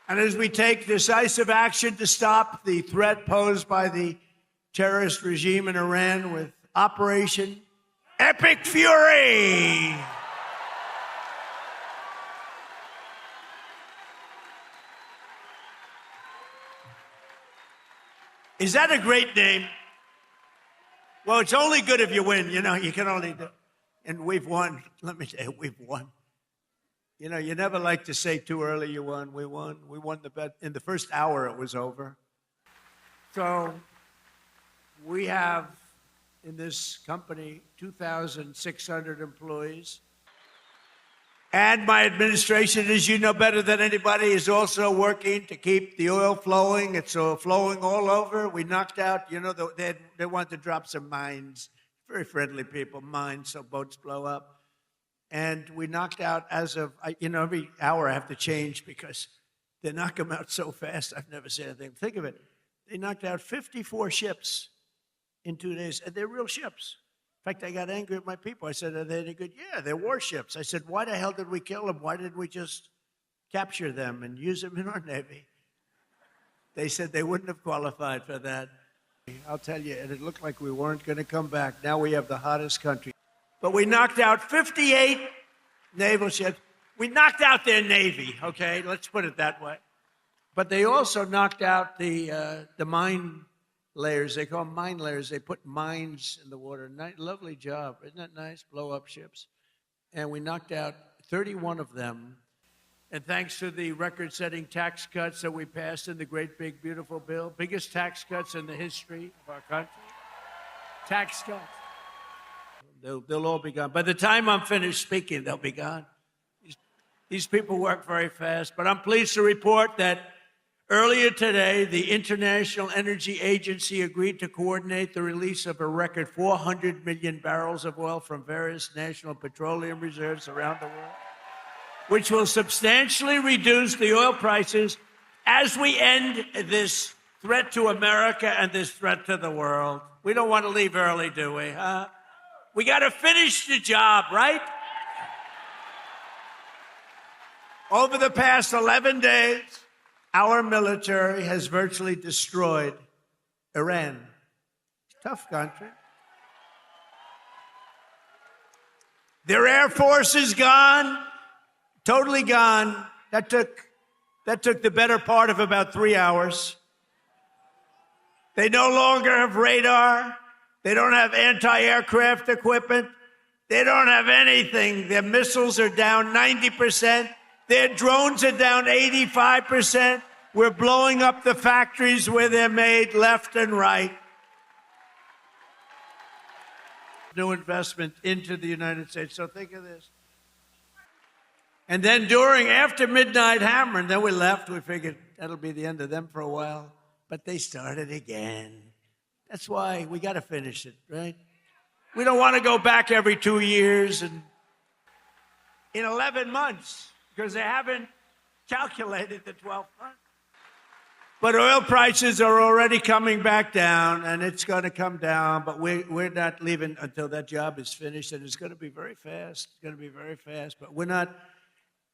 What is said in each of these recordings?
And as we take decisive action to stop the threat posed by the terrorist regime in Iran with Operation Epic Fury. Is that a great name? Well, it's only good if you win. You know, you can only do. And we've won. Let me tell you, we've won. You know, you never like to say too early you won. We won. We won the bet. In the first hour, it was over. So we have in this company 2,600 employees. And my administration, as you know better than anybody, is also working to keep the oil flowing. It's flowing all over. We knocked out, you know, they wanted to drop some mines. Very friendly people, mines, so boats blow up. And we knocked out as of, you know, every hour I have to change because they knock them out so fast. I've never seen anything. Think of it. They knocked out 54 ships in 2 days, and they're real ships. In fact, I got angry at my people. I said, are they any good? Yeah, they're warships. I said, why the hell did we kill them? Why didn't we just capture them and use them in our Navy? They said they wouldn't have qualified for that. I'll tell you, and it looked like we weren't going to come back. Now we have the hottest country. But we knocked out 58 naval ships. We knocked out their Navy, okay? Let's put it that way. But they also knocked out the mine layers. They call them mine layers. They put mines in the water. Lovely job. Isn't that nice? Blow up ships. And we knocked out 31 of them. And thanks to the record-setting tax cuts that we passed in the great, big, beautiful bill, biggest tax cuts in the history of our country, tax cuts, they'll all be gone. By the time I'm finished speaking, they'll be gone. These people work very fast. But I'm pleased to report that earlier today, the International Energy Agency agreed to coordinate the release of a record 400 million barrels of oil from various national petroleum reserves around the world, which will substantially reduce the oil prices as we end this threat to America and this threat to the world. We don't want to leave early, do we? We got to finish the job, right? Over the past 11 days, our military has virtually destroyed Iran. Tough country. Their air force is gone. Totally gone. That took the better part of about 3 hours. They no longer have radar. They don't have anti-aircraft equipment. They don't have anything. Their missiles are down 90%. Their drones are down 85%. We're blowing up the factories where they're made left and right. New investment into the United States. So think of this. And then after midnight hammer, and then we left, we figured that'll be the end of them for a while. But they started again. That's why we got to finish it, right? We don't want to go back every 2 years and in 11 months, because they haven't calculated the 12 months. But oil prices are already coming back down, and it's going to come down, but we're not leaving until that job is finished, and it's going to be very fast. It's going to be very fast, but we're not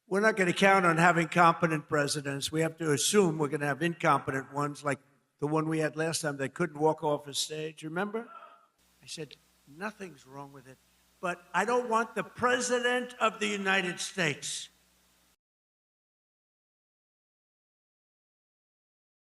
going to count on having competent presidents. We have to assume we're going to have incompetent ones, like the one we had last time that couldn't walk off a stage. Remember? I said, nothing's wrong with it. But I don't want the President of the United States